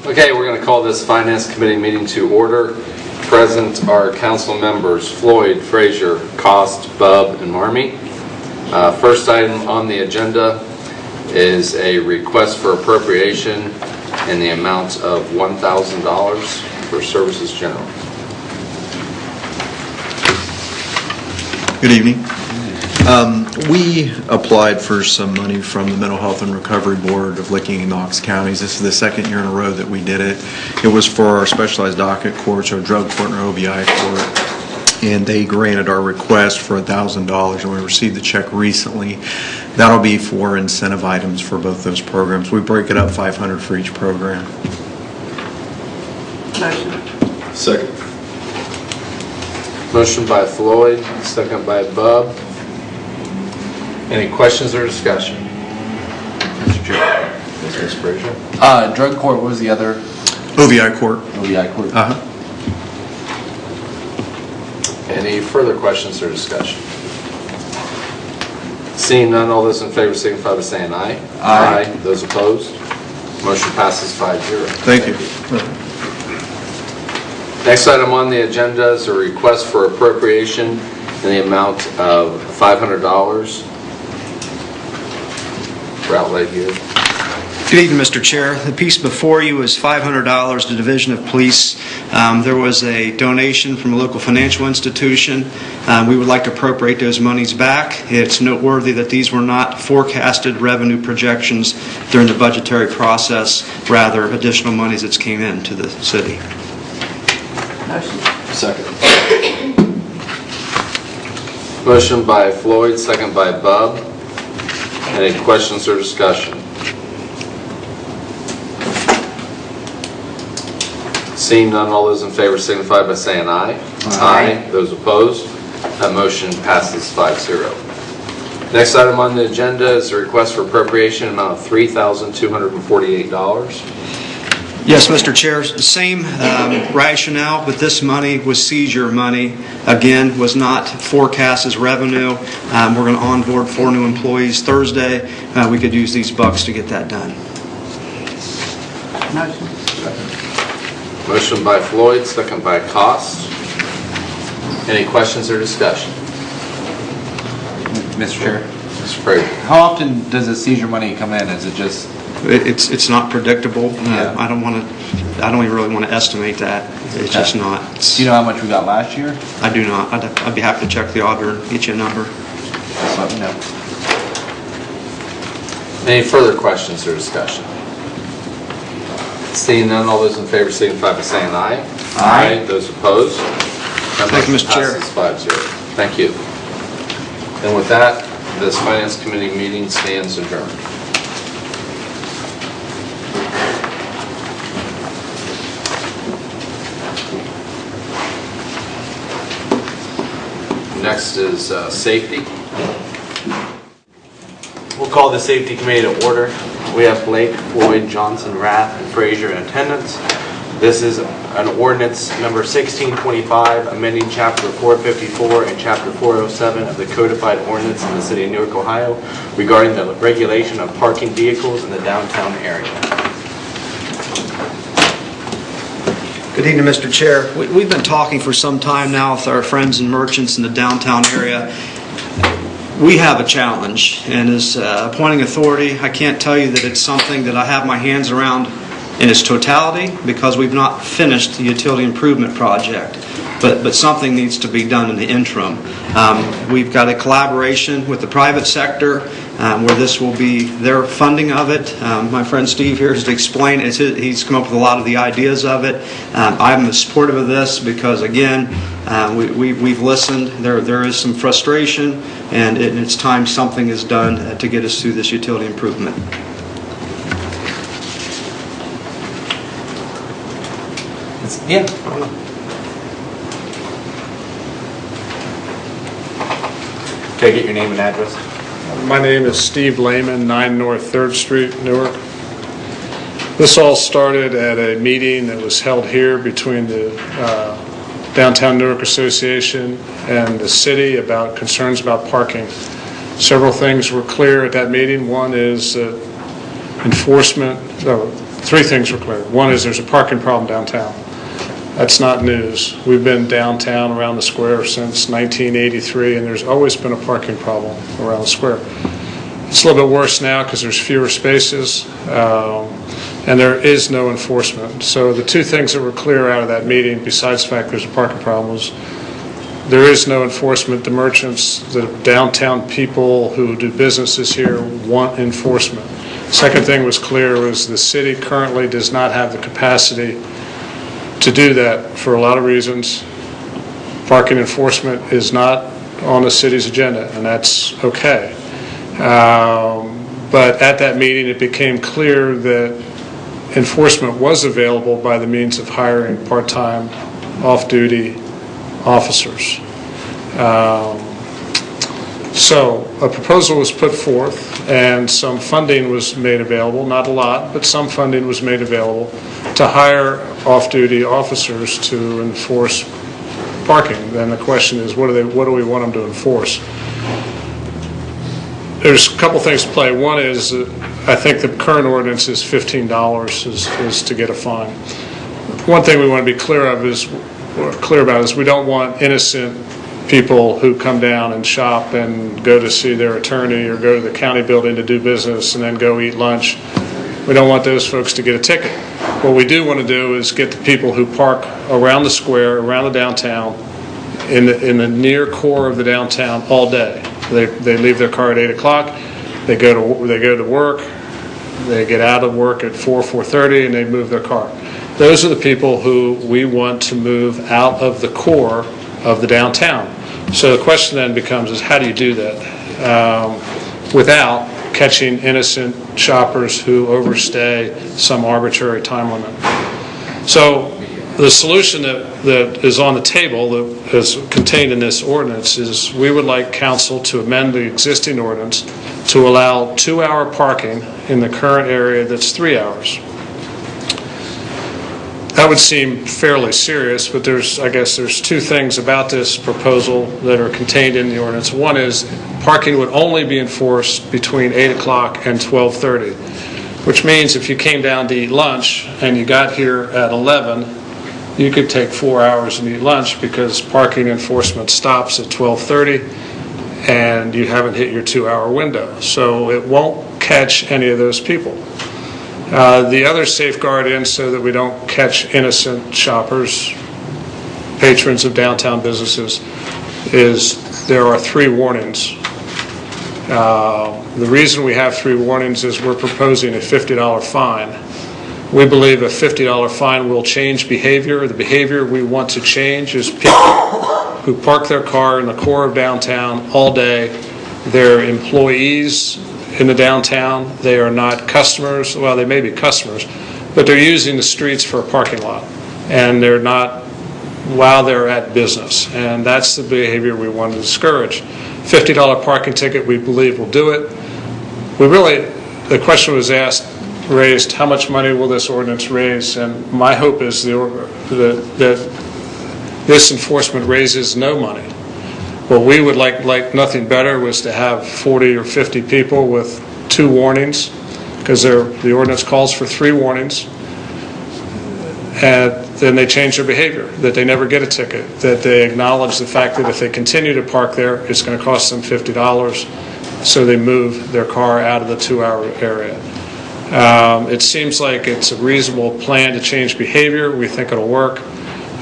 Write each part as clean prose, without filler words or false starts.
Okay, we're going to call this Finance Committee meeting to order. Present are council members Floyd, Frazier, Cost, Bub, and Marmee. First item on the agenda is a request for appropriation in the amount of $1,000 for Services General. Good evening. We applied for some money from the Mental Health and Recovery Board of Licking and Knox counties. This is the second year in a row that we did it. It was for our specialized docket courts, our drug court and our OVI court, and they granted our request for $1,000, and we received the check recently. That'll be for incentive items for both those programs. We break it up $500 for each program. Motion. Second. Motion by Floyd, second by Bub. Any questions or discussion? Mr. Chair. Ms. Frazier. Drug court, what was the other? OVI court. OVI court. Any further questions or discussion? Seeing none, all those in favor signify by saying aye. Aye. Those opposed? Motion passes 5-0. Thank you. Next item on the agenda is a request for appropriation in the amount of $500 for outlay here. Good evening, Mr. Chair. The piece before you is $500 to Division of Police. There was a donation from a local financial institution. We would like to appropriate those monies back. It's noteworthy that these were not forecasted revenue projections during the budgetary process, rather additional monies that came into the city. Motion. Second. Motion by Floyd, second by Bub. Any questions or discussion? Seeing none, all those in favor signify by saying aye. Aye. Those opposed? That motion passes 5-0. Next item on the agenda is a request for appropriation amount of $3,248. Yes, Mr. Chair. The same rationale, but this money was seizure money. Again, was not forecast as revenue. We're going to onboard 4 new employees Thursday. We could use these bucks to get that done. Motion. Motion by Floyd, second by Cost. Any questions or discussion? Mr. Chair. Mr. Frazier. How often does the seizure money come in? Is it just? It's not predictable. Yeah. I don't even really want to estimate that. It's just not. Do you know how much we got last year? I do not. I'd be happy to check the auditor and get you a number. Just let me know. Any further questions or discussion? Seeing none, all those in favor signify by saying aye. Aye. Those opposed? Thank you, Mr. Chair. Passes 5-0. Thank you. And with that, this Finance Committee meeting stands adjourned. Next is safety. We'll call the Safety Committee to order. We have Blake, Floyd, Johnson, Rath, and Frazier in attendance. This is an ordinance number 1625, amending Chapter 454 and Chapter 407 of the Codified Ordinance in the City of Newark, Ohio, regarding the regulation of parking vehicles in the downtown area. Good evening, Mr. Chair. We've been talking for some time now with our friends and merchants in the downtown area. We have a challenge, and as appointing authority, I can't tell you that it's something that I have my hands around in its totality because we've not finished the utility improvement project. But something needs to be done in the interim. We've got a collaboration with the private sector where this will be their funding of it. My friend Steve here has explained it. He's come up with a lot of the ideas of it. I'm supportive of this because, again, we've listened. There is some frustration, and it's time something is done to get us through this utility improvement. Yeah. Can I get your name and address? My name is Steve Lehman, 9 North 3rd Street, Newark. This all started at a meeting that was held here between the Downtown Newark Association and the city about concerns about parking. Several things were clear at that meeting. One is that enforcement, three things were clear. One is there's a parking problem downtown. That's not news. We've been downtown around the square since 1983, and there's always been a parking problem around the square. It's a little bit worse now because there's fewer spaces, and there is no enforcement. So the two things that were clear out of that meeting, besides the fact there's a parking problem, was there is no enforcement. The merchants, the downtown people who do businesses here want enforcement. Second thing was clear was the city currently does not have the capacity to do that for a lot of reasons. Parking enforcement is not on the city's agenda, and that's okay. But at that meeting, it became clear that enforcement was available by the means of hiring part-time, off-duty officers. So a proposal was put forth, and some funding was made available, not a lot, but some funding was made available to hire off-duty officers to enforce parking. Then the question is, what do we want them to enforce? There's a couple things to play. One is, I think the current ordinance is $15 is to get a fine. One thing we want to be clear about is we don't want innocent people who come down and shop and go to see their attorney or go to the county building to do business and then go eat lunch. We don't want those folks to get a ticket. What we do want to do is get the people who park around the square, around the downtown, in the near core of the downtown all day. They leave their car at 8 o'clock, they go to work, they get out of work at 4:30, and they move their car. Those are the people who we want to move out of the core of the downtown. So the question then becomes is how do you do that without catching innocent shoppers who overstay some arbitrary time limit? So the solution that is on the table that is contained in this ordinance is we would like council to amend the existing ordinance to allow 2-hour parking in the current area that's 3 hours. That would seem fairly serious, but I guess there's two things about this proposal that are contained in the ordinance. One is parking would only be enforced between 8 o'clock and 12:30, which means if you came down to eat lunch and you got here at 11, you could take 4 hours and eat lunch because parking enforcement stops at 12:30 and you haven't hit your 2-hour window. So it won't catch any of those people. The other safeguard in so that we don't catch innocent shoppers, patrons of downtown businesses, is there are 3 warnings. The reason we have 3 warnings is we're proposing a $50 fine. We believe a $50 fine will change behavior. The behavior we want to change is people who park their car in the core of downtown all day. They're employees in the downtown. They are not customers. Well, they may be customers, but they're using the streets for a parking lot, and they're not while they're at business. And that's the behavior we want to discourage. $50 parking ticket, we believe, will do it. The question was raised, how much money will this ordinance raise? And my hope is that this enforcement raises no money. What we would like nothing better was to have 40 or 50 people with 2 warnings, because the ordinance calls for 3 warnings, and then they change their behavior, that they never get a ticket, that they acknowledge the fact that if they continue to park there, it's going to cost them $50, so they move their car out of the 2-hour area. It seems like it's a reasonable plan to change behavior. We think it'll work.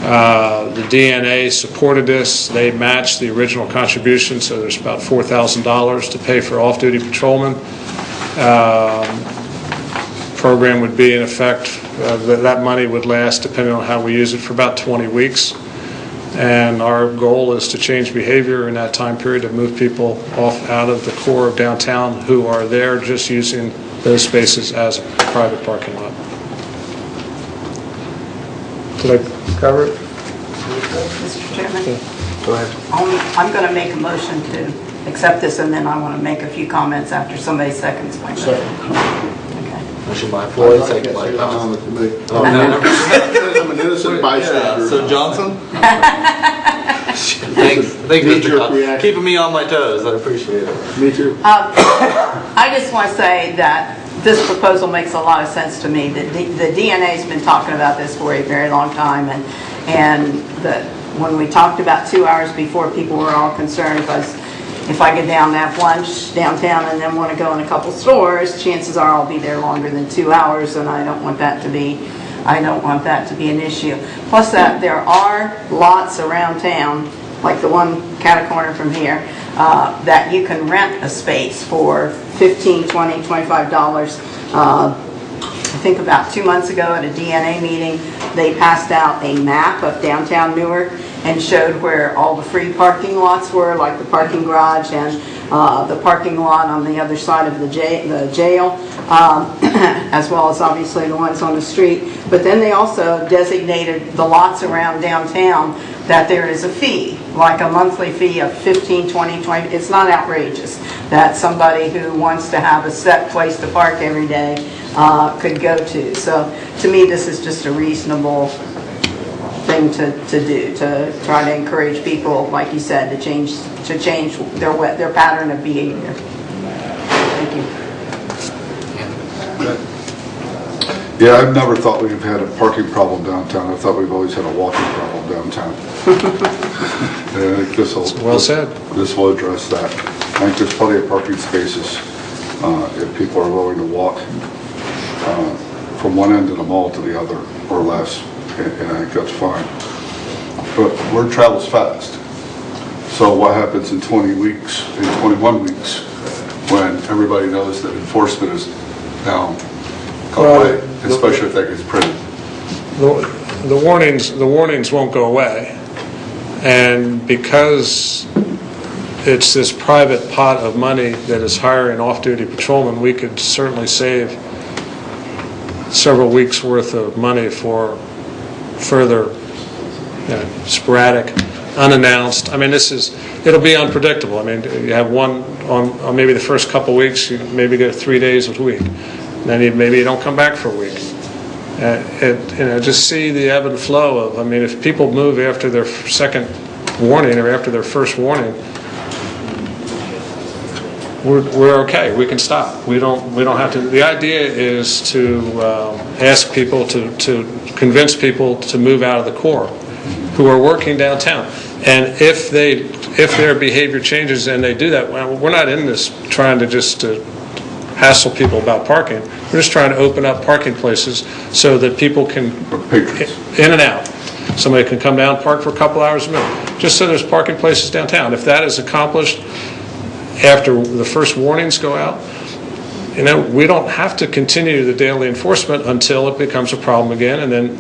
The DNA supported this. They matched the original contribution, so there's about $4,000 to pay for off-duty patrolmen. Program would be in effect, that money would last, depending on how we use it, for about 20 weeks. And our goal is to change behavior in that time period, to move people out of the core of downtown who are there just using those spaces as a private parking lot. Did I cover it? Mr. Chairman? Go ahead. I'm going to make a motion to accept this, and then I want to make a few comments after somebody seconds my motion. Okay. Motion by Floyd, second by Johnson. I'm an innocent bystander. So Johnson? Thanks, Mr. Keeping me on my toes. I appreciate it. Me too. I just want to say that this proposal makes a lot of sense to me. The DNA's been talking about this for a very long time, and when we talked about 2 hours before, people were all concerned because if I get down to have lunch downtown and then want to go in a couple stores, chances are I'll be there longer than 2 hours, and I don't want that to be an issue. Plus that there are lots around town, like the one cat-a-corner from here, that you can rent a space for $15, $20, $25. I think about 2 months ago at a DNA meeting, they passed out a map of downtown Newark and showed where all the free parking lots were, like the parking garage and the parking lot on the other side of the jail, as well as obviously the ones on the street. But then they also designated the lots around downtown that there is a fee, like a monthly fee of $15, $20, $20. It's not outrageous that somebody who wants to have a set place to park every day could go to. So to me, this is just a reasonable thing to do, to try to encourage people, like you said, to change their pattern of behavior. Thank you. Yeah, I've never thought we've had a parking problem downtown. I thought we've always had a walking problem downtown. And I think Well said. This will address that. I think there's plenty of parking spaces if people are willing to walk from one end of the mall to the other or less, and I think that's fine. But word travels fast. So what happens in 20 weeks, in 21 weeks, when everybody knows that enforcement is now away, especially if that gets printed? The warnings won't go away, and because it's this private pot of money that is hiring off-duty patrolmen, we could certainly save several weeks worth of money for further sporadic, unannounced. I mean, it'll be unpredictable. I mean, you have one on maybe the first couple weeks, you maybe get 3 days a week. Then maybe you don't come back for a week. Just see the ebb and flow of, I mean, if people move after their second warning or after their first warning, we're okay. We can stop. We don't have to. The idea is to ask people to convince people to move out of the core who are working downtown. And if their behavior changes and they do that, well, we're not in this trying to just hassle people about parking. We're just trying to open up parking places so that people can in and out. Somebody can come down, park for a couple hours a minute, just so there's parking places downtown. If that is accomplished after the first warnings go out, we don't have to continue the daily enforcement until it becomes a problem again, and then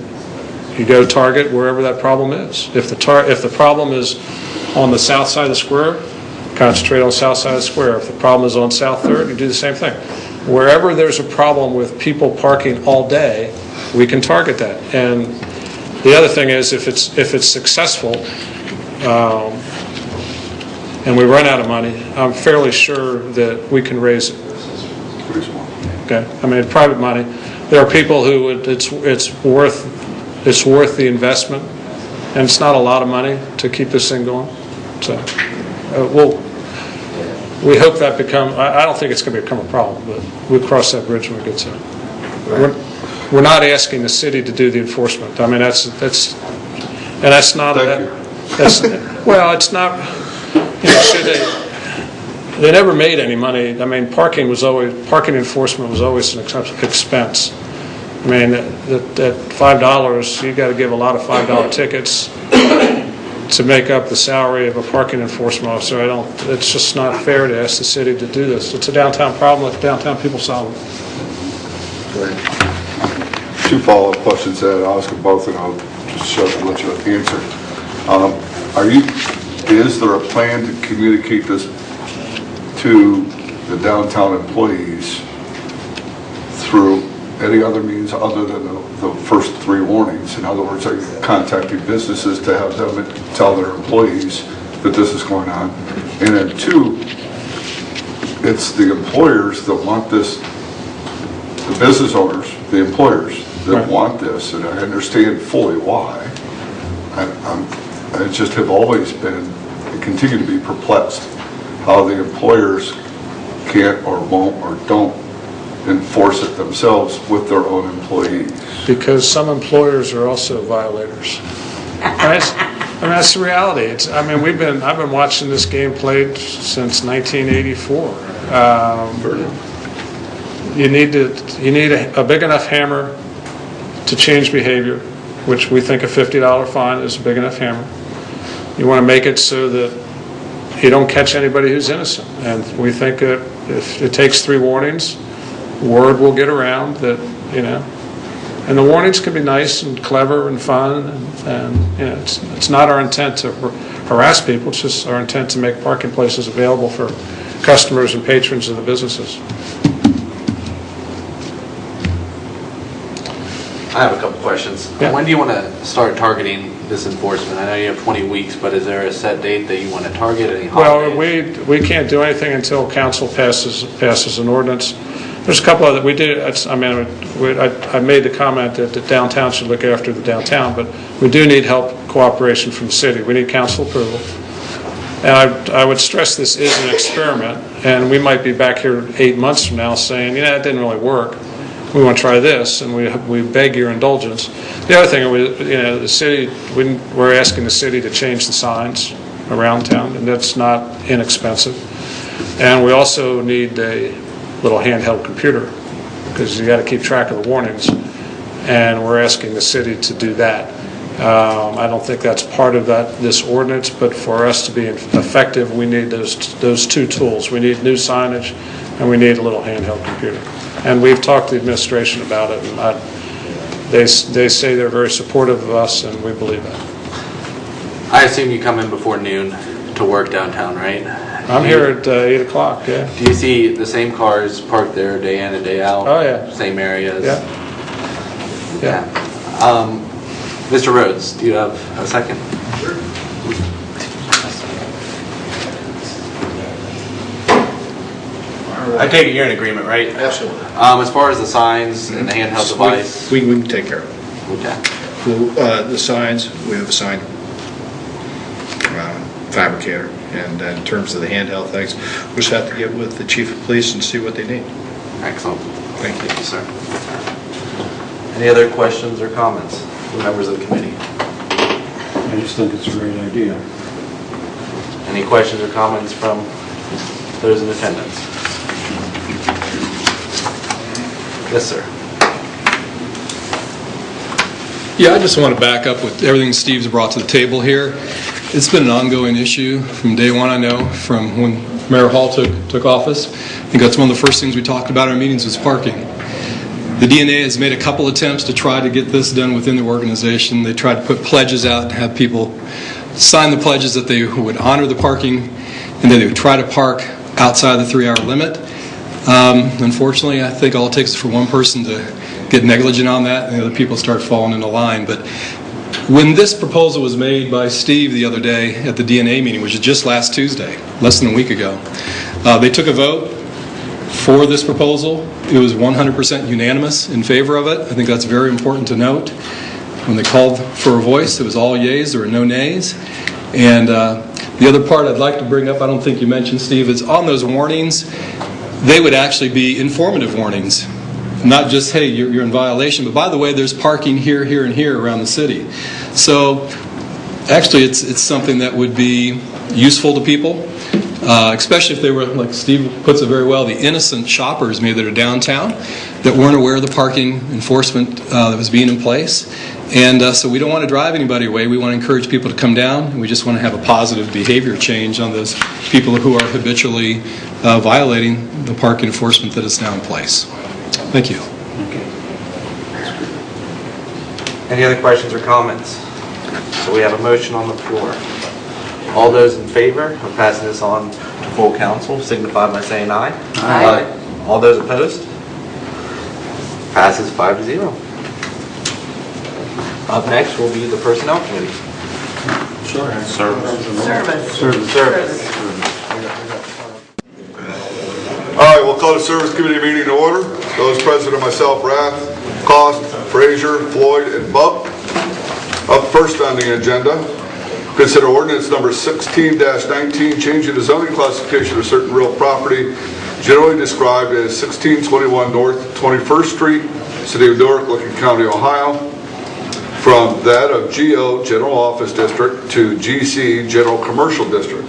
you go target wherever that problem is. If the problem is on the south side of the square, concentrate on the south side of the square. If the problem is on South 3rd, you do the same thing. Wherever there's a problem with people parking all day, we can target that. And the other thing is, if it's successful, and we run out of money, I'm fairly sure that we can raise it. Okay, I mean, private money. There are people who it's worth the investment, and it's not a lot of money to keep this thing going. So, we hope that I don't think it's going to become a problem, but we'll cross that bridge when we get to it. We're not asking the city to do the enforcement. I mean, that's not it's not. They never made any money. I mean, parking enforcement was always an expense. I mean, at $5, you got to give a lot of $5 tickets to make up the salary of a parking enforcement officer. It's just not fair to ask the city to do this. It's a downtown problem. Let downtown people solve it. Great. 2 follow-up questions that I'll ask them both, and I'll just let you answer. Is there a plan to communicate this to the downtown employees through any other means other than the first 3 warnings? In other words, are you contacting businesses to have them tell their employees that this is going on? And then 2, it's the employers that want this, the business owners, the employers that want this, and I understand fully why. I just have always been and continue to be perplexed how the employers can't or won't or don't enforce it themselves with their own employees? Because some employers are also violators. That's the reality. I've been watching this game played since 1984. You need a big enough hammer to change behavior, which we think a $50 fine is a big enough hammer. You want to make it so that you don't catch anybody who's innocent. And we think that if it takes 3 warnings, word will get around that, and the warnings can be nice and clever and fun, and it's not our intent to harass people, it's just our intent to make parking places available for customers and patrons of the businesses. I have a couple questions. Yeah. When do you want to start targeting this enforcement? I know you have 20 weeks, but is there a set date that you want to target? Any holidays? Well, we can't do anything until council passes an ordinance. There's a couple of that we did. I made the comment that the downtown should look after the downtown, but we do need help, cooperation from the city. We need council approval. And I would stress this is an experiment, and we might be back here 8 months from now saying, it didn't really work. We want to try this, and we beg your indulgence. The other thing, the city, we're asking the city to change the signs around town, and that's not inexpensive. And we also need a little handheld computer, because you got to keep track of the warnings, and we're asking the city to do that. I don't think that's part of this ordinance, but for us to be effective, we need those 2 tools. We need new signage, and we need a little handheld computer. And we've talked to the administration about it, and they say they're very supportive of us, and we believe that. I assume you come in before noon to work downtown, right? I'm here at 8 o'clock, yeah. Do you see the same cars parked there day in and day out? Oh, yeah. Same areas? Yeah. Mr. Rhodes, do you have a second? Sure. I take it you're in agreement, right? Absolutely. As far as the signs and the handheld device? We can take care of it. Okay. Well, the signs, we have a sign fabricator, and in terms of the handheld things, we just have to get with the chief of police and see what they need. Excellent. Thank you. Thank you, sir. Any other questions or comments from members of the committee? I just think it's a great idea. Any questions or comments from those in attendance? Yes, sir. Yeah, I just want to back up with everything Steve's brought to the table here. It's been an ongoing issue from day one, I know, from when Mayor Hall took office. I think that's one of the first things we talked about in our meetings was parking. The DNA has made a couple attempts to try to get this done within the organization. They tried to put pledges out and have people sign the pledges that they would honor the parking and that they would try to park outside the 3-hour limit. Unfortunately, I think all it takes is for one person to get negligent on that and the other people start falling into line. But when this proposal was made by Steve the other day at the DNA meeting, which was just last Tuesday, less than a week ago, they took a vote for this proposal. It was 100% unanimous in favor of it. I think that's very important to note. When they called for a voice, it was all yeas, there were no nays. And the other part I'd like to bring up, I don't think you mentioned, Steve, is on those warnings, they would actually be informative warnings. Not just, hey, you're in violation, but by the way, there's parking here, here, and here around the city. So actually, it's something that would be useful to people, especially if they were, like Steve puts it very well, the innocent shoppers maybe that are downtown that weren't aware of the parking enforcement that was being in place. And so we don't want to drive anybody away. We want to encourage people to come down, and we just want to have a positive behavior change on those people who are habitually violating the parking enforcement that is now in place. Thank you. Any other questions or comments? So we have a motion on the floor. All those in favor of passing this on to full council signify by saying aye. Aye. All those opposed? Passes 5-0. Up next will be the Personnel Committee. Service. All right, we'll call the Service Committee meeting to order. Those present are myself, Rath, Cost, Frazier, Floyd, and Bub. Up first on the agenda, consider ordinance number 16-19, changing the zoning classification of certain real property generally described as 1621 North 21st Street, City of Newark, Licking County, Ohio, from that of GO General Office District to GC General Commercial District.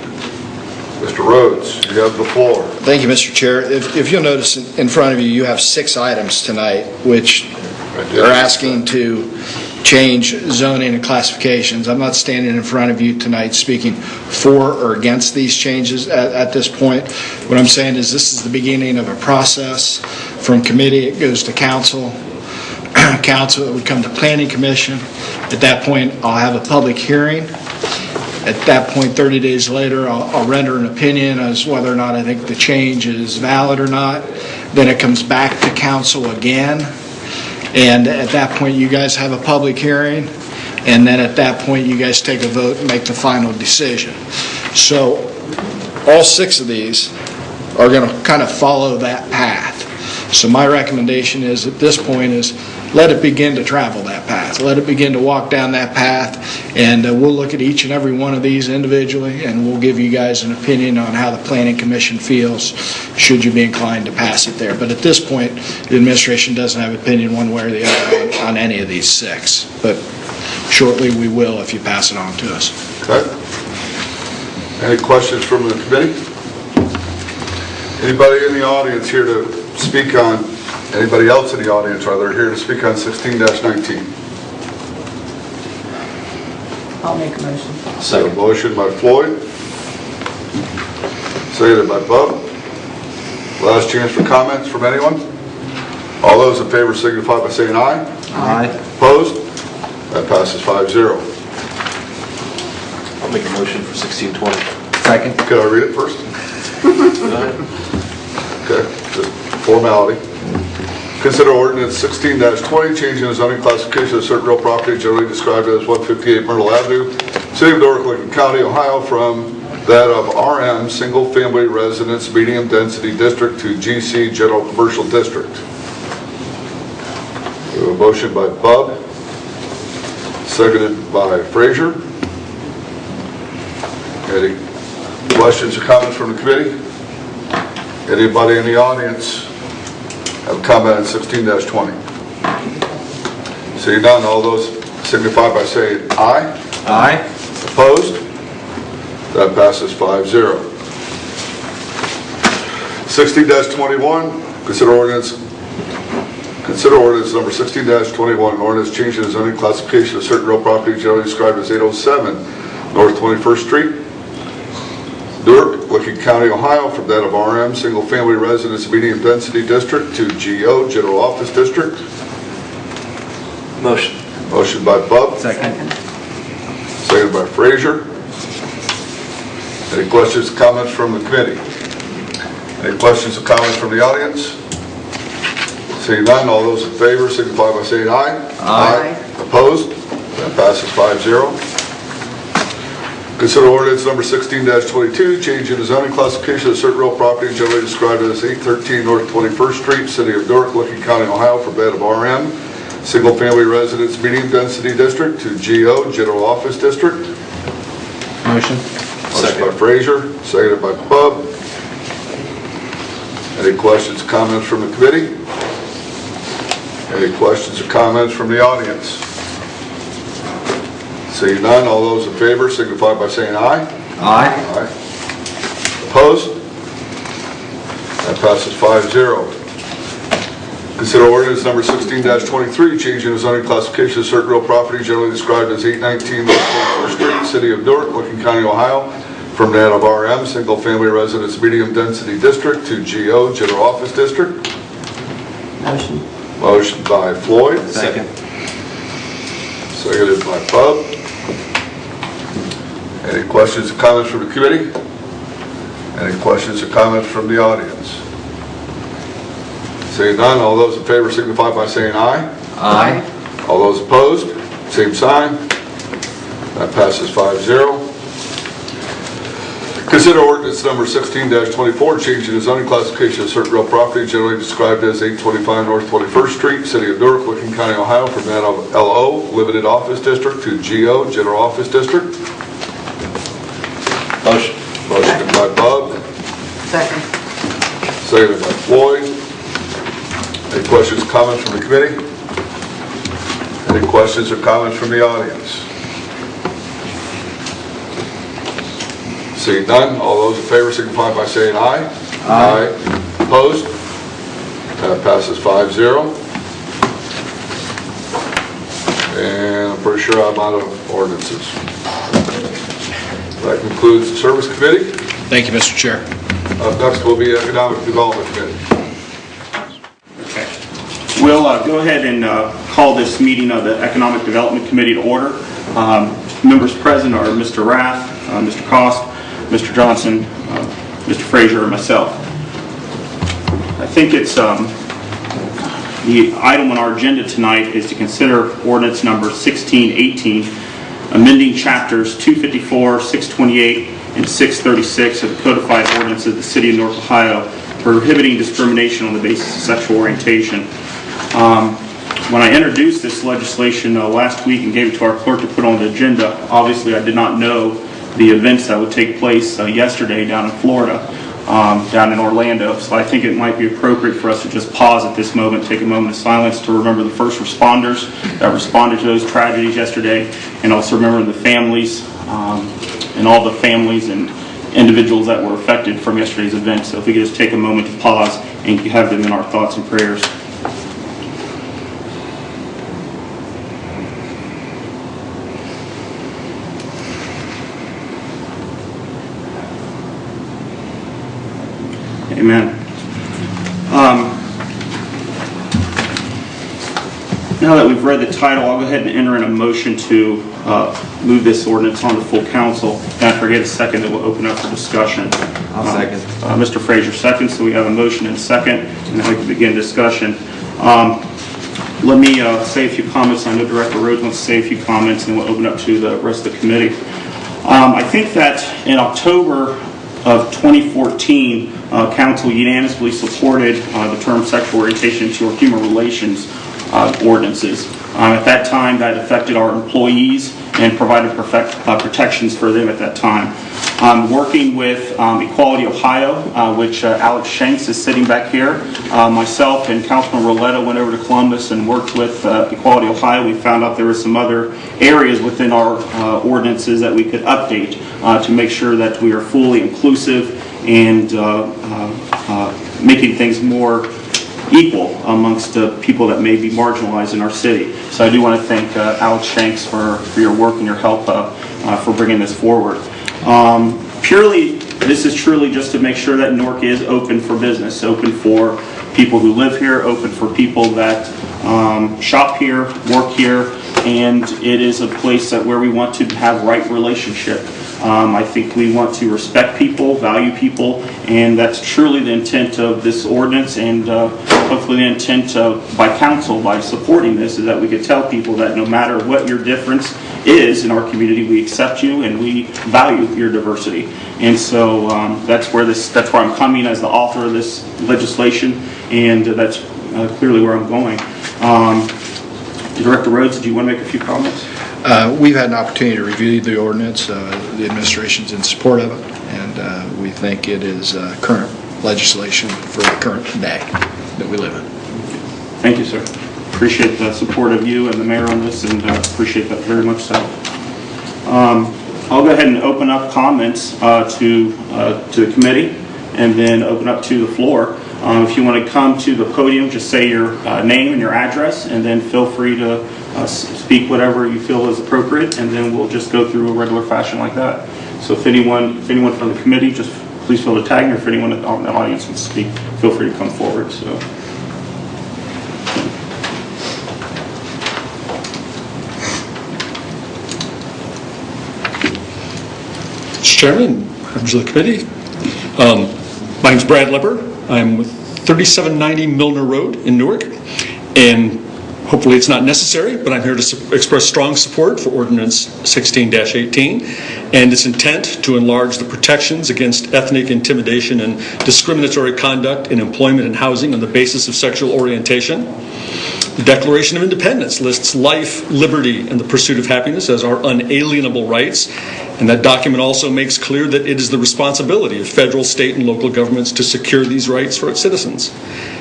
Mr. Rhodes, you have the floor. Thank you, Mr. Chair. If you'll notice in front of you, you have 6 items tonight, which are asking to change zoning and classifications. I'm not standing in front of you tonight speaking for or against these changes at this point. What I'm saying is this is the beginning of a process. From committee, it goes to council. Council, it would come to Planning Commission. At that point, I'll have a public hearing. At that point, 30 days later, I'll render an opinion as whether or not I think the change is valid or not. Then it comes back to council again. And at that point, you guys have a public hearing. And then at that point, you guys take a vote and make the final decision. So all 6 of these are going to kind of follow that path. So my recommendation is at this point is let it begin to travel that path. Let it begin to walk down that path, and we'll look at each and every one of these individually, and we'll give you guys an opinion on how the Planning Commission feels should you be inclined to pass it there. But at this point, the administration doesn't have an opinion one way or the other on any of these 6. But shortly we will if you pass it on to us. Okay. Any questions from the committee? Anybody in the audience here to speak on, anybody else in the audience, rather, here to speak on 16-19? I'll make a motion. So a motion by Floyd, seconded by Bub. Last chance for comments from anyone? All those in favor signify by saying aye. Aye. Opposed? That passes 5-0. I'll make a motion for 1620. Second. Can I read it first? Okay, just formality. Consider ordinance 16-20, changing the zoning classification of certain real property generally described as 158 Myrtle Avenue, City of Newark, Licking County, Ohio, from that of RM, Single Family Residence Medium Density District to GC General Commercial District. We have a motion by Bub, seconded by Frazier. Any questions or comments from the committee? Anybody in the audience have a comment on 16-20? Seeing none, all those signify by saying aye. Aye. Opposed? That passes 5-0. 16-21, consider ordinance number 16-21, an ordinance changing the zoning classification of certain real property generally described as 807 North 21st Street, Newark, Licking County, Ohio, from that of RM, Single Family Residence Medium Density District to GO, General Office District. Motion. Motion by Bub. Second. Seconded by Frazier. Any questions or comments from the committee? Any questions or comments from the audience? Seeing none, all those in favor signify by saying aye. Aye. Opposed? That passes 5-0. Consider ordinance number 16-22, changing the zoning classification of certain real property generally described as 813 North 21st Street, City of Newark, Licking County, Ohio, from that of RM, Single Family Residence Medium Density District to GO, General Office District. Motion. Motion by Frazier, seconded by Bub. Any questions or comments from the committee? Any questions or comments from the audience? Seeing none, all those in favor signify by saying aye. Aye. Aye. Opposed? That passes 5-0. Consider ordinance number 16-23, changing the zoning classification of certain real property generally described as 819 North 21st Street, City of Newark, Licking County, Ohio, from that of RM, Single Family Residence Medium Density District to GO, General Office District. Motion. Motion by Floyd. Second. Seconded by Bub. Any questions or comments from the committee? Any questions or comments from the audience? Seeing none, all those in favor signify by saying aye. Aye. All those opposed, same sign. That passes 5-0. Consider ordinance number 16-24, changing the zoning classification of certain real property generally described as 825 North 21st Street, City of Newark, Licking County, Ohio, from that of LO, Limited Office District, to GO, General Office District. Motion. Motion by Bub, seconded by Floyd. Any questions, comments from the committee? Any questions or comments from the audience? Seeing none, all those in favor signify by saying aye. Aye. Opposed? That passes 5-0. And I'm pretty sure I'm out of ordinances. That concludes the Service Committee. Thank you, Mr. Chair. Up next will be Economic Development Committee. Okay. We'll go ahead and call this meeting of the Economic Development Committee to order. Members present are Mr. Rath, Mr. Cost, Mr. Johnson, Mr. Frazier, and myself. I think it's the item on our agenda tonight is to consider ordinance number 1618, amending chapters 254, 628, and 636 of the codified ordinance of the City of Newark, Ohio, prohibiting discrimination on the basis of sexual orientation. When I introduced this legislation last week and gave it to our clerk to put on the agenda, obviously I did not know the events that would take place yesterday down in Florida, down in Orlando. So I think it might be appropriate for us to just pause at this moment, take a moment of silence to remember the first responders that responded to those tragedies yesterday, and also remember the families and all the families and individuals that were affected from yesterday's event. So if we could just take a moment to pause and have them in our thoughts and prayers. Amen. Now that we've read the title, I'll go ahead and enter in a motion to move this ordinance on to full council. And after I get a second, then we'll open up for discussion. I'll second. Mr. Frazier seconds, so we have a motion and a second, and then we can begin discussion. Let me say a few comments. I know Director Rhodes wants to say a few comments, and then we'll open up to the rest of the committee. I think that in October of 2014, Council unanimously supported the term sexual orientation to our human relations ordinances. At that time, that affected our employees and provided protections for them at that time. Working with Equality Ohio, which Alex Shanks is sitting back here, myself and Councilman Roletta went over to Columbus and worked with Equality Ohio. We found out there were some other areas within our ordinances that we could update to make sure that we are fully inclusive and making things more equal amongst people that may be marginalized in our city. So I do want to thank Alex Shanks for your work and your help for bringing this forward. This is truly just to make sure that Newark is open for business, open for people who live here, open for people that shop here, work here, and it is a place where we want to have right relationship. I think we want to respect people, value people, and that's truly the intent of this ordinance, and hopefully the intent by council by supporting this is that we could tell people that no matter what your difference is in our community, we accept you and we value your diversity. And so that's where I'm coming as the author of this legislation, and that's clearly where I'm going. Director Rhodes, do you want to make a few comments? We've had an opportunity to review the ordinance. The administration's in support of it, and we think it is current legislation for the current day that we live in. Thank you, sir. Appreciate the support of you and the mayor on this, and appreciate that very much so. I'll go ahead and open up comments to the committee, and then open up to the floor. If you want to come to the podium, just say your name and your address, and then feel free to speak whatever you feel is appropriate, and then we'll just go through a regular fashion like that. So if anyone from the committee, just please feel to tag me, or if anyone in the audience wants to speak, feel free to come forward. So. Mr. Chairman, members of the committee, my name's Brad Lepper. I'm with 3790 Milner Road in Newark, and Hopefully it's not necessary, but I'm here to express strong support for Ordinance 16-18 and its intent to enlarge the protections against ethnic intimidation and discriminatory conduct in employment and housing on the basis of sexual orientation. The Declaration of Independence lists life, liberty, and the pursuit of happiness as our unalienable rights, and that document also makes clear that it is the responsibility of federal, state, and local governments to secure these rights for its citizens.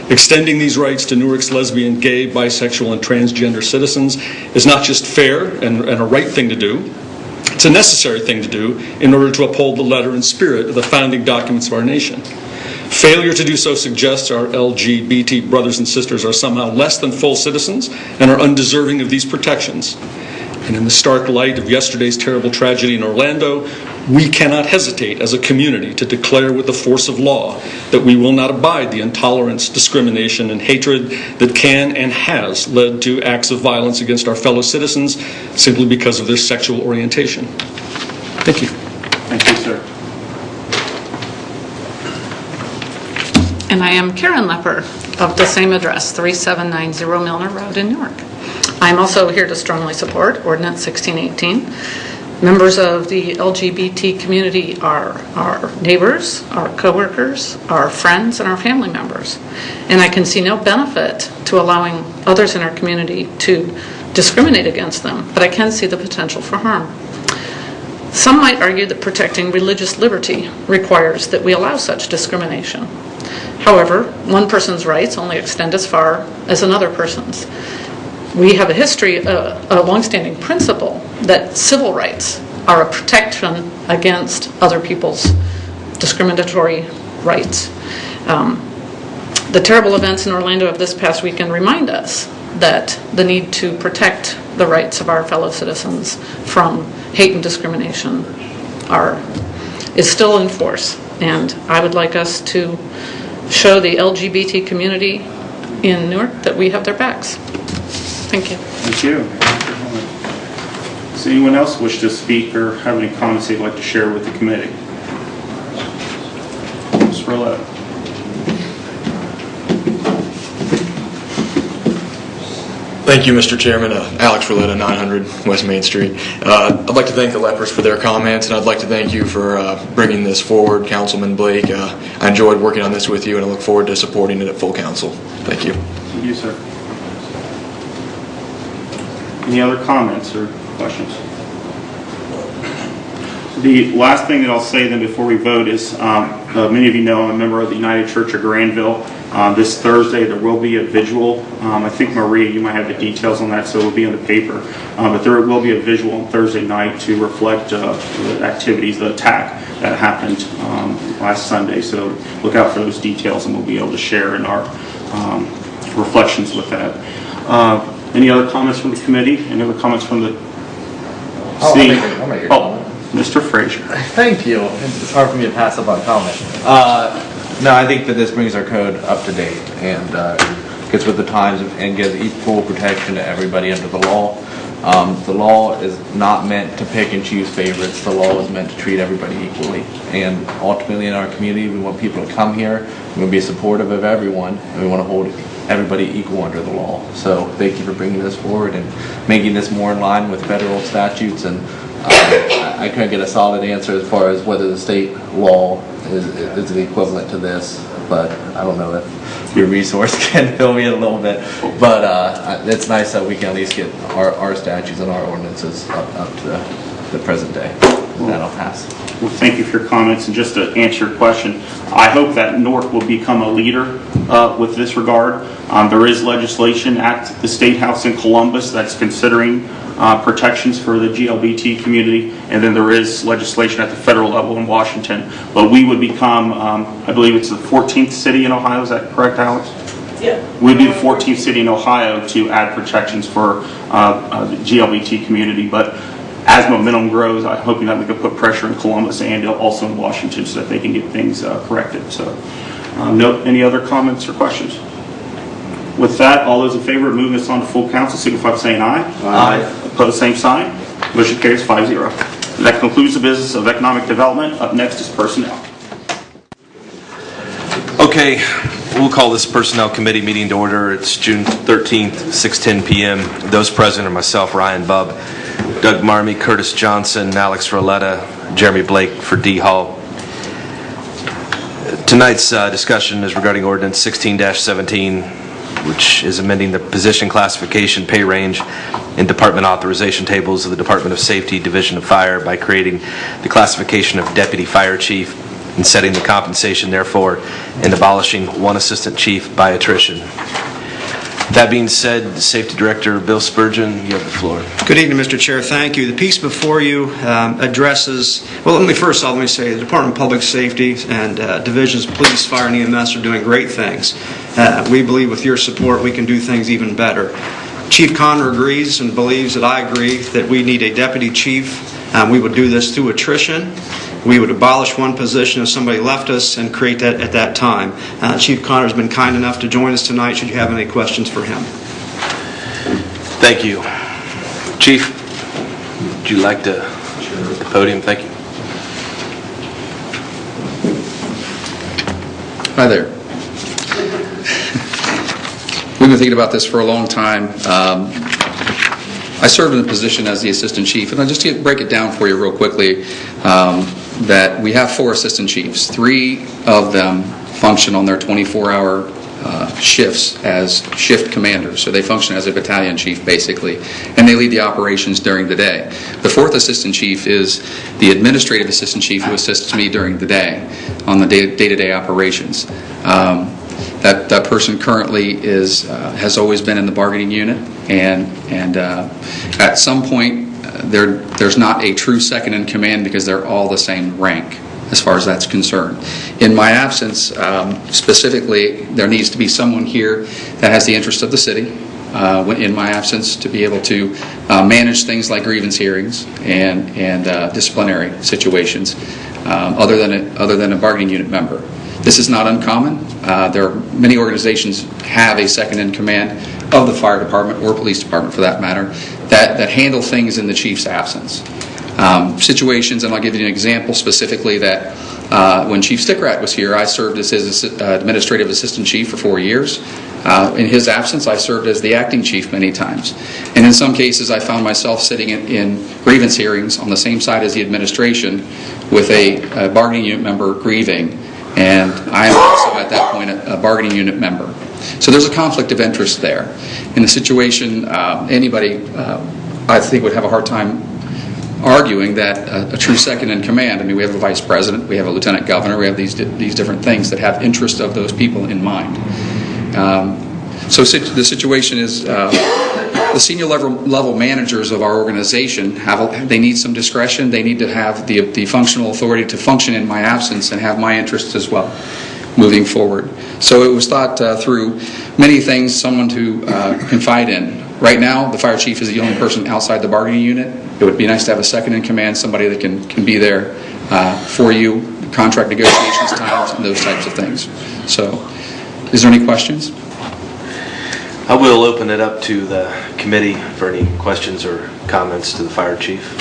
Extending these rights to Newark's lesbian, gay, bisexual, and transgender citizens is not just fair and a right thing to do, it's a necessary thing to do in order to uphold the letter and spirit of the founding documents of our nation. Failure to do so suggests our LGBT brothers and sisters are somehow less than full citizens and are undeserving of these protections. And in the stark light of yesterday's terrible tragedy in Orlando, we cannot hesitate as a community to declare with the force of law that we will not abide the intolerance, discrimination, and hatred that can and has led to acts of violence against our fellow citizens simply because of their sexual orientation. Thank you. Thank you, sir. And I am Karen Lepper of the same address, 3790 Milner Road in Newark. I'm also here to strongly support Ordinance 1618. Members of the LGBT community are our neighbors, our coworkers, our friends, and our family members. And I can see no benefit to allowing others in our community to discriminate against them, but I can see the potential for harm. Some might argue that protecting religious liberty requires that we allow such discrimination. However, one person's rights only extend as far as another person's. We have a history, a longstanding principle that civil rights are a protection against other people's discriminatory rights. The terrible events in Orlando of this past weekend remind us that the need to protect the rights of our fellow citizens from hate and discrimination is still in force. And I would like us to show the LGBT community in Newark that we have their backs. Thank you. Thank you. Does anyone else wish to speak or have any comments they'd like to share with the committee? Ms. Rouleau. Thank you, Mr. Chairman. Alex Rouleau, 900 West Main Street. I'd like to thank the Leppers for their comments, and I'd like to thank you for bringing this forward, Councilman Blake. I enjoyed working on this with you, and I look forward to supporting it at full council. Thank you. Thank you, sir. Any other comments or questions? The last thing that I'll say then before we vote is, many of you know I'm a member of the United Church of Granville. This Thursday there will be a vigil. I think Maria, you might have the details on that, so it will be in the paper. But there will be a vigil on Thursday night to reflect the activities, the attack that happened last Sunday. So look out for those details, and we'll be able to share in our reflections with that. Any other comments from the committee? Any other comments from the I'll make a comment. Mr. Frazier. Thank you. It's hard for me to pass up on comment. No, I think that this brings our code up to date and gets with the times and gives equal protection to everybody under the law. The law is not meant to pick and choose favorites. The law is meant to treat everybody equally. And ultimately in our community, we want people to come here. We want to be supportive of everyone, and we want to hold everybody equal under the law. So thank you for bringing this forward and making this more in line with federal statutes. And I couldn't get a solid answer as far as whether the state law is the equivalent to this, but I don't know if your resource can fill me in a little bit. But it's nice that we can at least get our statutes and our ordinances up to the present day. That'll pass. Well, thank you for your comments. And just to answer your question, I hope that Newark will become a leader with this regard. There is legislation at the State House in Columbus that's considering protections for the GLBT community, and then there is legislation at the federal level in Washington. But we would become, I believe it's the 14th city in Ohio, is that correct, Alex? Yeah. We'd be the 14th city in Ohio to add protections for the GLBT community. But as momentum grows, I'm hoping that we can put pressure in Columbus and also in Washington so that they can get things corrected. So, any other comments or questions? With that, all those in favor of moving this on to full council signify by saying aye. Aye. Opposed, same sign. Motion carries 5-0. That concludes the business of economic development. Up next is personnel. Okay, We'll call this Personnel Committee meeting to order. It's June 13th, 6:10 p.m. Those present are myself, Ryan Bubb, Doug Marmee, Curtis Johnson, Alex Roletta, Jeremy Blake for D. Hall. Tonight's discussion is regarding Ordinance 16-17, which is amending the position classification, pay range, and department authorization tables of the Department of Safety Division of Fire by creating the classification of Deputy Fire Chief and setting the compensation therefore, and abolishing one Assistant Chief by attrition. That being said, Safety Director Bill Spurgeon, you have the floor. Good evening, Mr. Chair. Thank you. The piece before you addresses, well, let me say the Department of Public Safety and divisions of police, fire, and EMS are doing great things. We believe with your support we can do things even better. Chief Conner agrees and believes that I agree that we need a deputy chief. We would do this through attrition. We would abolish one position if somebody left us and create that at that time. Chief Conner has been kind enough to join us tonight. Should you have any questions for him? Thank you. Chief, would you like to at the podium? Thank you. Hi there. We've been thinking about this for a long time. I served in the position as the Assistant Chief, and I'll just break it down for you real quickly. That we have 4 Assistant Chiefs. 3 of them function on their 24-hour shifts as shift commanders. So they function as a battalion chief, basically, and they lead the operations during the day. The 4th Assistant Chief is the Administrative Assistant Chief who assists me during the day on the day-to-day operations. That person currently has always been in the bargaining unit, and at some point there's not a true second in command because they're all the same rank as far as that's concerned. In my absence, specifically, there needs to be someone here that has the interest of the city in my absence to be able to manage things like grievance hearings and disciplinary situations other than a bargaining unit member. This is not uncommon. There are many organizations have a second in command of the fire department or police department, for that matter, that handle things in the chief's absence. Situations, and I'll give you an example specifically that when Chief Stickrat was here, I served as his administrative assistant chief for 4 years. In his absence, I served as the acting chief many times. And in some cases, I found myself sitting in grievance hearings on the same side as the administration with a bargaining unit member grieving, and I am also at that point a bargaining unit member. So there's a conflict of interest there. In the situation, anybody, I think, would have a hard time arguing that a true second in command. I mean, we have a vice president, we have a lieutenant governor, we have these different things that have interest of those people in mind. So the situation is the senior level managers of our organization they need some discretion. They need to have the functional authority to function in my absence and have my interests as well moving forward. So it was thought through many things, someone to confide in. Right now, the fire chief is the only person outside the bargaining unit. It would be nice to have a second in command, somebody that can be there for you, contract negotiations times, and those types of things. So, is there any questions? I will open it up to the committee for any questions or comments to the fire chief.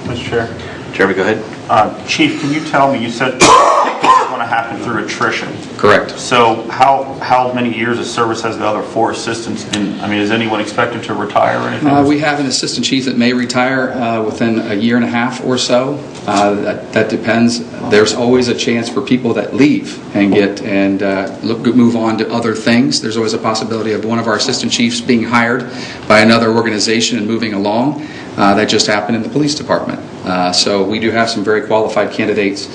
Mr. Chair. Jeremy, go ahead. Chief, can you tell me, you said this is going to happen through attrition. Correct. So how many years of service has the other 4 assistants been? I mean, is anyone expected to retire or anything? We have an assistant chief that may retire within a year and a half or so. That depends. There's always a chance for people that leave and move on to other things. There's always a possibility of one of our assistant chiefs being hired by another organization and moving along. That just happened in the police department. So we do have some very qualified candidates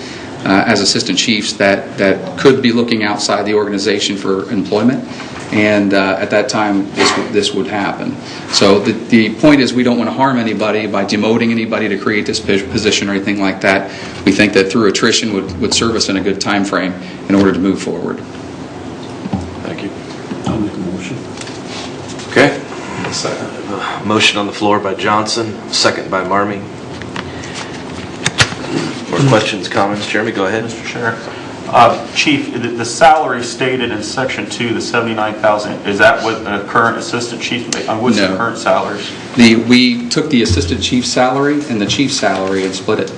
as assistant chiefs that could be looking outside the organization for employment, and at that time this would happen. So the point is, we don't want to harm anybody by demoting anybody to create this position or anything like that. We think that through attrition would serve us in a good time frame in order to move forward. Thank you. I'll make a motion. Okay. Motion on the floor by Johnson, second by Marmee. More questions, comments? Jeremy, go ahead. Mr. Chair. Chief, the salary stated in Section 2, the $79,000, is that what the current assistant chief makes? What's the current salaries? We took the assistant chief's salary and the chief's salary and split it.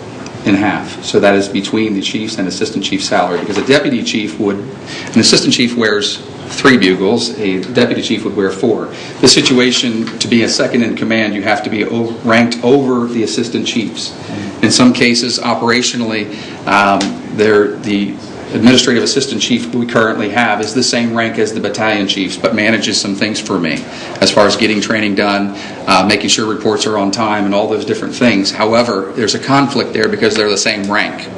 in half. So that is between the chief's and assistant chief's salary, because an assistant chief wears 3 bugles, a deputy chief would wear 4. The situation, to be a second in command, you have to be ranked over the assistant chiefs. In some cases, operationally, the administrative assistant chief we currently have is the same rank as the battalion chiefs, but manages some things for me as far as getting training done, making sure reports are on time, and all those different things. However, there's a conflict there because they're the same rank.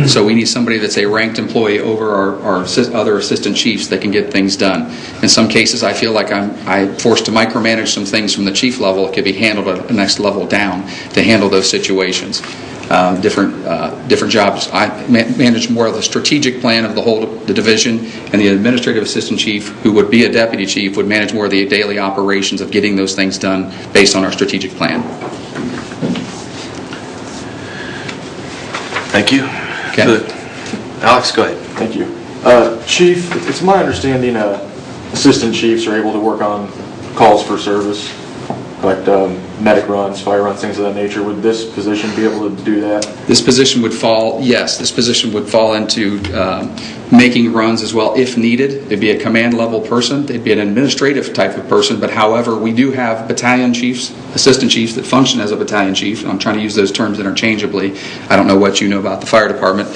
So we need somebody that's a ranked employee over our other assistant chiefs that can get things done. In some cases, I feel like I'm forced to micromanage some things from the chief level. It could be handled at the next level down to handle those situations. Different jobs. I manage more of the strategic plan of the division, and the administrative assistant chief, who would be a deputy chief, would manage more of the daily operations of getting those things done based on our strategic plan. Thank you. Okay. Alex, go ahead. Thank you. Chief, it's my understanding assistant chiefs are able to work on calls for service, like medic runs, fire runs, things of that nature. Would this position be able to do that? This position would fall into making runs as well if needed. It'd be a command level person. They'd be an administrative type of person, but however, we do have battalion chiefs, assistant chiefs that function as a battalion chief. I'm trying to use those terms interchangeably. I don't know what you know about the fire department,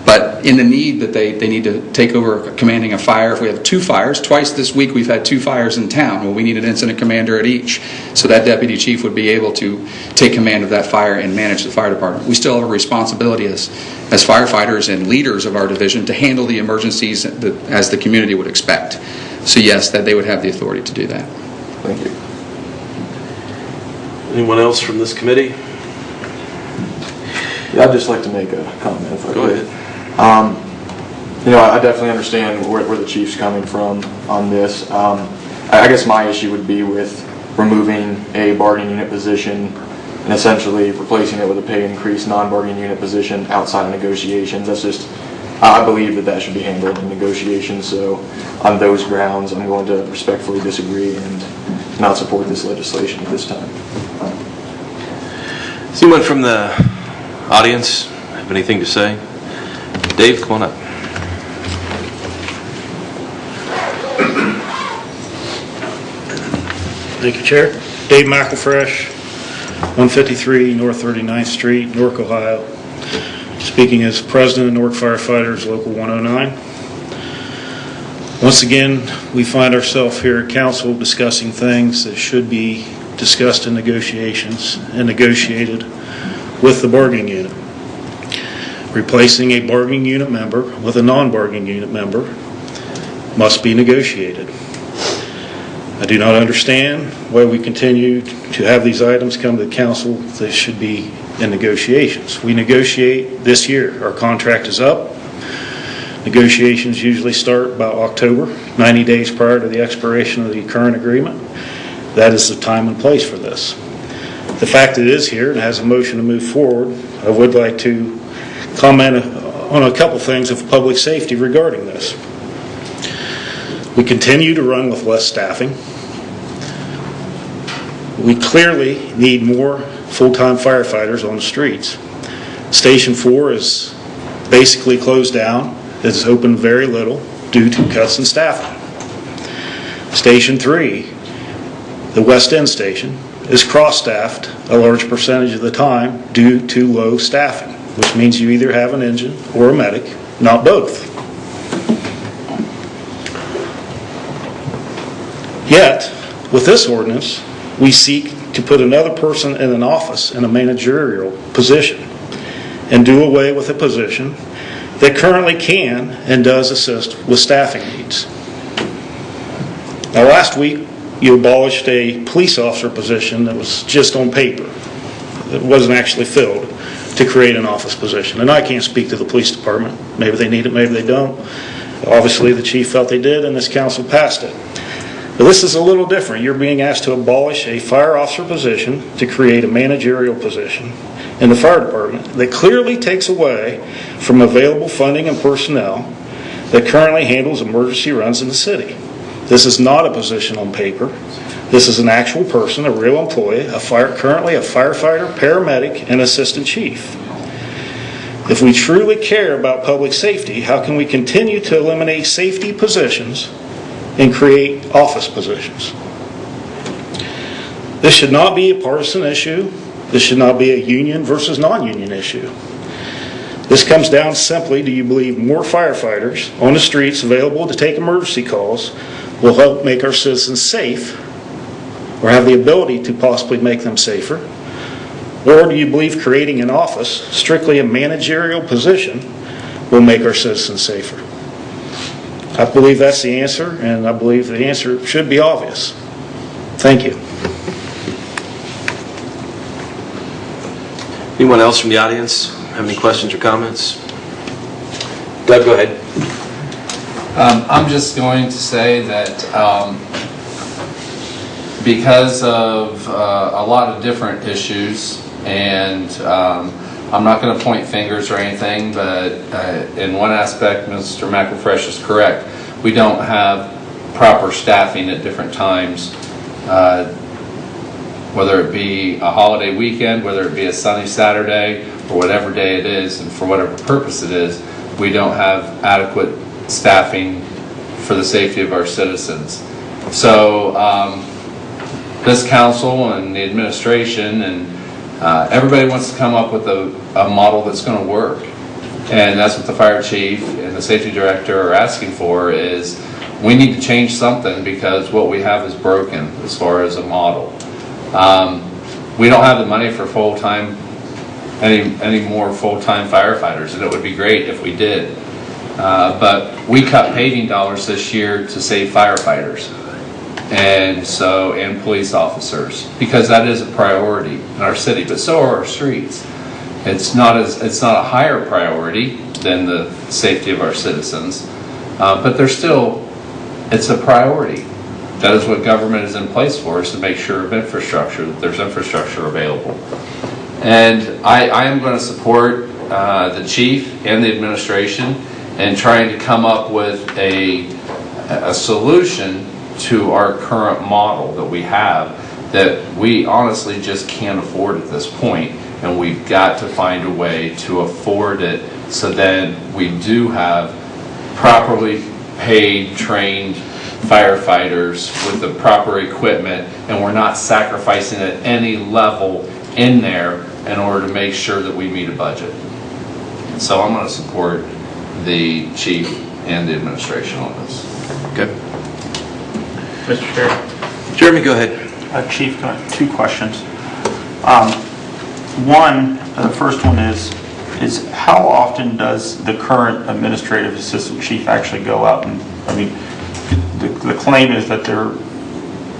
but in the need that they need to take over commanding a fire, if we have 2 fires, twice this week we've had 2 fires in town. Well, we need an incident commander at each. So that deputy chief would be able to take command of that fire and manage the fire department. We still have a responsibility as firefighters and leaders of our division to handle the emergencies as the community would expect. So yes, that they would have the authority to do that. Thank you. Anyone else from this committee? Yeah, I'd just like to make a comment if I Go could. ahead. I definitely understand where the chief's coming from on this. I guess my issue would be with removing a bargaining unit position and essentially replacing it with a pay increase non-bargaining unit position outside of negotiations. That's just, I believe that should be handled in negotiations. So on those grounds, I'm going to respectfully disagree and not support this legislation at this time. Does anyone from the audience have anything to say? Dave, come on up. Thank you, Chair. Dave McElfresh, 153 North 39th Street, Newark, Ohio. Speaking as President of Newark Firefighters, Local 109. Once again, we find ourselves here at Council discussing things that should be discussed in negotiations and negotiated with the bargaining unit. Replacing a bargaining unit member with a non-bargaining unit member must be negotiated. I do not understand why we continue to have these items come to the council that should be in negotiations. We negotiate this year. Our contract is up. Negotiations usually start about October, 90 days prior to the expiration of the current agreement. That is the time and place for this. The fact that it is here and has a motion to move forward, I would like to comment on a couple things of public safety regarding this. We continue to run with less staffing. We clearly need more full-time firefighters on the streets. Station 4 is basically closed down. It's open very little due to cuts in staffing. Station 3, the West End station, is cross-staffed a large percentage of the time due to low staffing, which means you either have an engine or a medic, not both. Yet, with this ordinance, we seek to put another person in an office in a managerial position and do away with a position that currently can and does assist with staffing needs. Now, last week, you abolished a police officer position that was just on paper. It wasn't actually filled to create an office position. And I can't speak to the police department. Maybe they need it, maybe they don't. Obviously, the chief felt they did, and this council passed it. But this is a little different. You're being asked to abolish a fire officer position to create a managerial position in the fire department that clearly takes away from available funding and personnel that currently handles emergency runs in the city. This is not a position on paper. This is an actual person, a real employee, currently a firefighter, paramedic, and assistant chief. If we truly care about public safety, how can we continue to eliminate safety positions and create office positions? This should not be a partisan issue. This should not be a union versus non-union issue. This comes down simply, do you believe more firefighters on the streets available to take emergency calls will help make our citizens safe, or have the ability to possibly make them safer? Or do you believe creating an office, strictly a managerial position, will make our citizens safer? I believe that's the answer, and I believe the answer should be obvious. Thank you. Anyone else from the audience have any questions or comments? Doug, go ahead. I'm just going to say that because of a lot of different issues, and I'm not going to point fingers or anything, but in one aspect, Mr. McElfresh is correct. We don't have proper staffing at different times, whether it be a holiday weekend, whether it be a sunny Saturday, or whatever day it is, and for whatever purpose it is, we don't have adequate staffing for the safety of our citizens. So this council and the administration and everybody wants to come up with a model that's going to work. And that's what the fire chief and the safety director are asking for, is we need to change something because what we have is broken as far as a model. We don't have the money for any more full-time firefighters, and it would be great if we did. But we cut paving dollars this year to save firefighters and police officers, because that is a priority in our city, but so are our streets. It's not a higher priority than the safety of our citizens, but it's a priority. That is what government is in place for, is to make sure of infrastructure, that there's infrastructure available. And I am going to support the chief and the administration in trying to come up with a solution to our current model that we have, that we honestly just can't afford at this point, and we've got to find a way to afford it so that we do have properly paid, trained firefighters with the proper equipment, and we're not sacrificing at any level in there in order to make sure that we meet a budget. So I'm going to support the chief and the administration on this. Good. Mr. Chair. Jeremy, go ahead. Chief, two questions. The first one is how often does the current administrative assistant chief actually go out and, the claim is that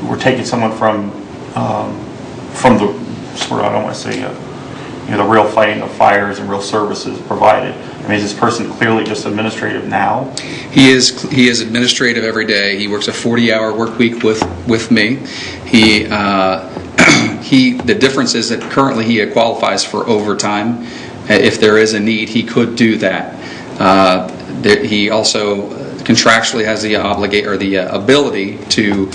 we're taking someone from the sort of, I don't want to say, the real fighting of fires and real services provided. Is this person clearly just administrative now? He is administrative every day. He works a 40-hour work week with me. The difference is that currently he qualifies for overtime. If there is a need, he could do that. He also contractually has the ability to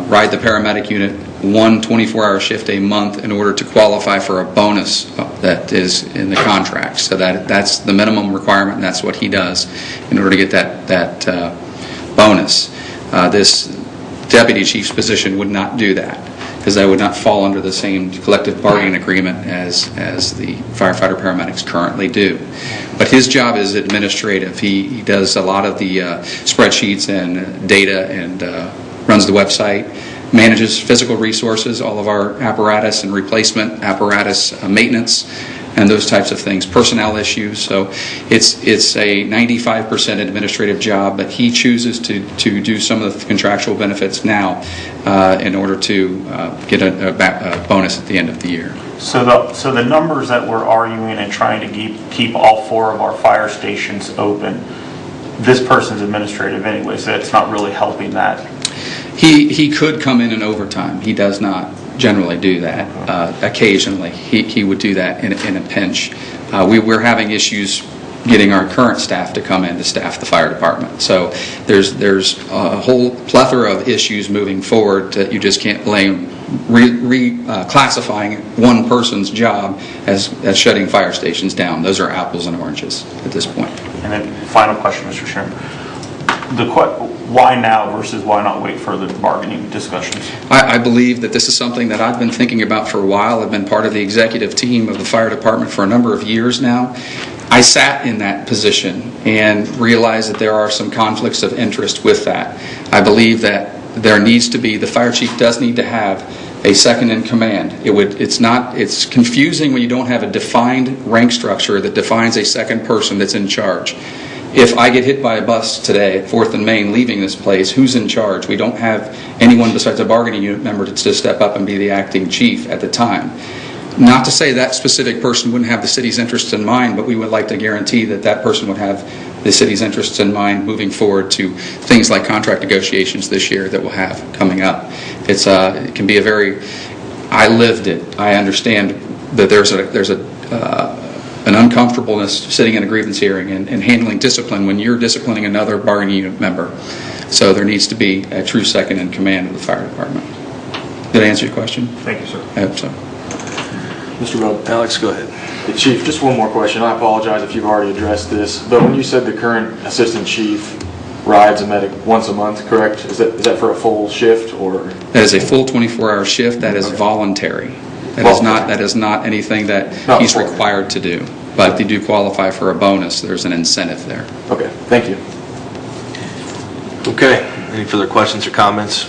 ride the paramedic unit one 24-hour shift a month in order to qualify for a bonus that is in the contract. So that's the minimum requirement, and that's what he does in order to get that bonus. This deputy chief's position would not do that, because that would not fall under the same collective bargaining agreement as the firefighter paramedics currently do. But his job is administrative. He does a lot of the spreadsheets and data, and runs the website, manages physical resources, all of our apparatus and replacement apparatus maintenance, and those types of things, personnel issues. So it's a 95% administrative job, but he chooses to do some of the contractual benefits now in order to get a bonus at the end of the year. So the numbers that we're arguing and trying to keep all 4 of our fire stations open, this person's administrative anyway, so it's not really helping that. He could come in overtime. He does not generally do that. Occasionally, he would do that in a pinch. We're having issues getting our current staff to come in to staff the fire department. So there's a whole plethora of issues moving forward that you just can't blame reclassifying one person's job as shutting fire stations down. Those are apples and oranges at this point. And then final question, Mr. Chairman. Why now versus why not wait for the bargaining discussions? I believe that this is something that I've been thinking about for a while. I've been part of the executive team of the fire department for a number of years now. I sat in that position and realized that there are some conflicts of interest with that. I believe that there needs to be, the fire chief does need to have a second in command. It's confusing when you don't have a defined rank structure that defines a second person that's in charge. If I get hit by a bus today at 4th and Main leaving this place, who's in charge? We don't have anyone besides a bargaining unit member to step up and be the acting chief at the time. Not to say that specific person wouldn't have the city's interests in mind, but we would like to guarantee that that person would have the city's interests in mind moving forward to things like contract negotiations this year that we'll have coming up. It can be a very, I lived it. I understand that there's an uncomfortableness sitting in a grievance hearing and handling discipline when you're disciplining another bargaining unit member. So there needs to be a true second in command of the fire department. Did I answer your question? Thank you, sir. I hope so. Mr. Rugg. Alex, go ahead. Hey, Chief, just one more question. I apologize if you've already addressed this, but when you said the current assistant chief rides a medic once a month, correct? Is that for a full shift or? That is a full 24-hour shift. That is voluntary. That is not anything that he's required to do. But they do qualify for a bonus. There's an incentive there. Okay, thank you. Okay, any further questions or comments?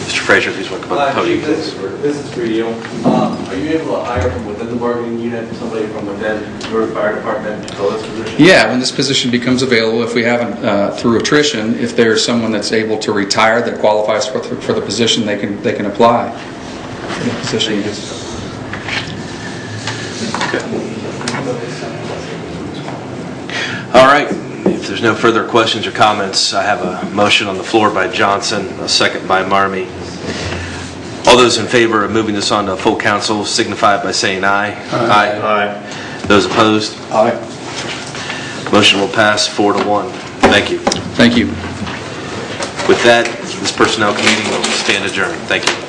Mr. Frazier, please welcome up the podium. This is for you. Are you able to hire from within the bargaining unit, somebody from within your fire department to fill this position? Yeah, when this position becomes available, if we haven't, through attrition, if there's someone that's able to retire that qualifies for the position, they can apply. The position is. Okay. All right. If there's no further questions or comments, I have a motion on the floor by Johnson, a second by Marmee. All those in favor of moving this on to full council signify by saying aye. Aye. Aye. Those opposed? Aye. Motion will pass 4-1. Thank you. Thank you. With that, this personnel committee will stand adjourned. Thank you.